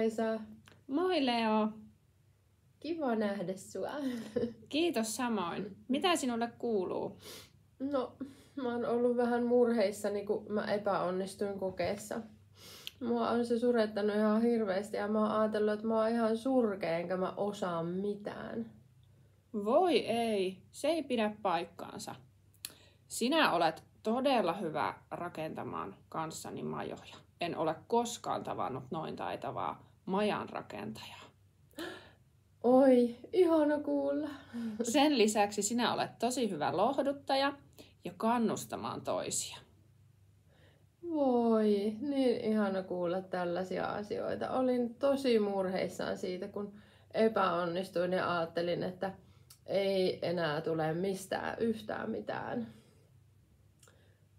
Kaisa. Moi Leo. Kiva nähdä sua. Kiitos samoin. Mitä sinulle kuuluu? No, mä oon ollut vähän murheissani, kun mä epäonnistuin kokeessa. Mua on se surettanut ihan hirveästi ja mä oon ajatellut, että mä oon ihan surkea enkä mä osaa mitään. Voi ei, se ei pidä paikkaansa. Sinä olet todella hyvä rakentamaan kanssani majoja. En ole koskaan tavannut noin taitavaa majanrakentajaa. Oi, ihana kuulla. Sen lisäksi sinä olet tosi hyvä lohduttaja ja kannustamaan toisia. Voi, niin ihana kuulla tällaisia asioita. Olin tosi murheissaan siitä, kun epäonnistuin ja ajattelin, että ei enää tule mistään yhtään mitään.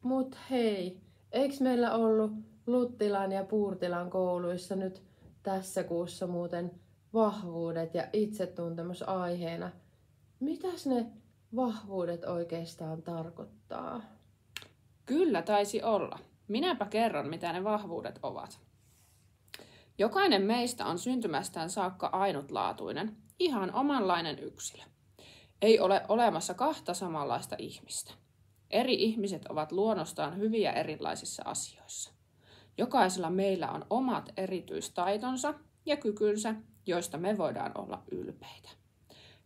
Mut hei, eiks meillä ollut Luttilan ja Puurtilan kouluissa nyt tässä kuussa muuten vahvuudet ja itsetuntemus aiheena? Mitäs ne vahvuudet oikeastaan tarkoittaa? Kyllä taisi olla. Minäpä kerron, mitä ne vahvuudet ovat. Jokainen meistä on syntymästään saakka ainutlaatuinen, ihan omanlainen yksilö. Ei ole olemassa kahta samanlaista ihmistä. Eri ihmiset ovat luonnostaan hyviä erilaisissa asioissa. Jokaisella meillä on omat erityistaitonsa ja kykynsä, joista me voidaan olla ylpeitä.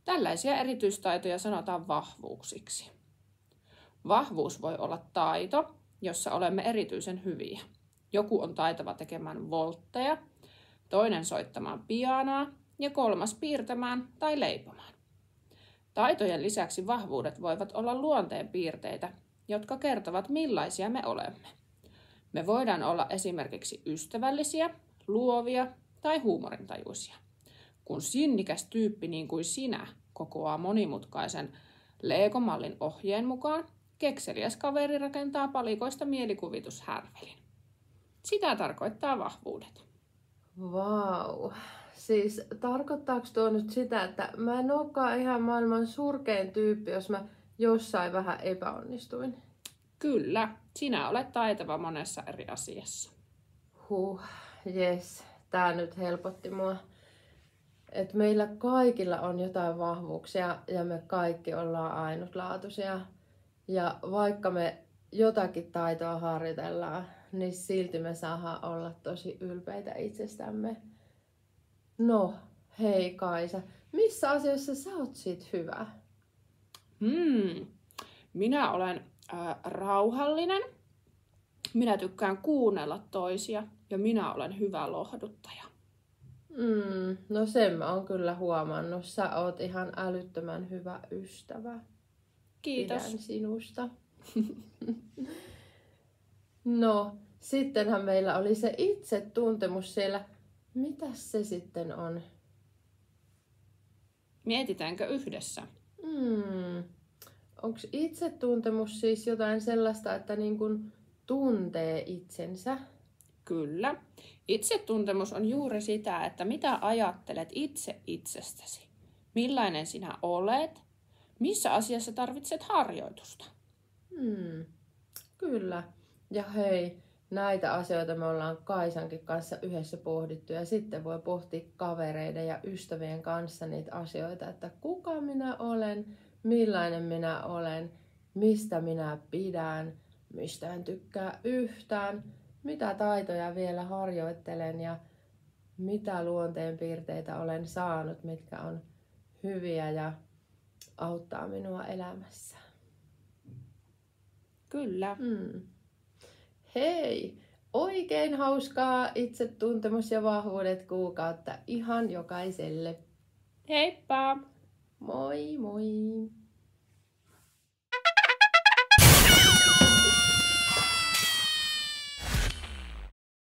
Tällaisia erityistaitoja sanotaan vahvuuksiksi. Vahvuus voi olla taito, jossa olemme erityisen hyviä. Joku on taitava tekemään voltteja, toinen soittamaan pianoa ja kolmas piirtämään tai leipomaan. Taitojen lisäksi vahvuudet voivat olla luonteenpiirteitä, jotka kertovat millaisia me olemme. Me voidaan olla esimerkiksi ystävällisiä, luovia tai huumorintajuisia. Kun sinnikäs tyyppi niin kuin sinä kokoaa monimutkaisen Lego-mallin ohjeen mukaan, kekseliäs kaveri rakentaa palikoista mielikuvitushärvelin. Sitä tarkoittaa vahvuudet. Vau. Siis tarkoittaako tuo nyt sitä, että mä en olekaan ihan maailman surkein tyyppi, jos mä jossain vähän epäonnistuin? Kyllä, sinä olet taitava monessa eri asiassa. Jes, tää nyt helpotti mua. Et meillä kaikilla on jotain vahvuuksia ja me kaikki ollaan ainutlaatuisia. Ja vaikka me jotakin taitoa harjoitellaan, niin silti me saadaan olla tosi ylpeitä itsestämme. No, hei Kaisa, missä asioissa sä oot sit hyvä? Minä olen rauhallinen, minä tykkään kuunnella toisia ja minä olen hyvä lohduttaja. No sen mä oon kyllä huomannut. Sä oot ihan älyttömän hyvä ystävä. Kiitos. Pidän sinusta. No, sittenhän meillä oli se itsetuntemus siellä. Mitäs se sitten on? Mietitäänkö yhdessä? Onko itsetuntemus siis jotain sellaista, että niin kun tuntee itsensä? Kyllä. Itsetuntemus on juuri sitä, että mitä ajattelet itse itsestäsi. Millainen sinä olet? Missä asiassa tarvitset harjoitusta? Kyllä. Ja hei, näitä asioita me ollaan Kaisankin kanssa yhdessä pohdittu ja sitten voi pohtia kavereiden ja ystävien kanssa niitä asioita, että kuka minä olen, millainen minä olen, mistä minä pidän, mistä en tykkää yhtään, mitä taitoja vielä harjoittelen ja mitä luonteenpiirteitä olen saanut, mitkä on hyviä ja auttaa minua elämässä. Kyllä. Hei, oikein hauskaa itsetuntemus ja vahvuudet kuukautta ihan jokaiselle. Heippa! Moi moi!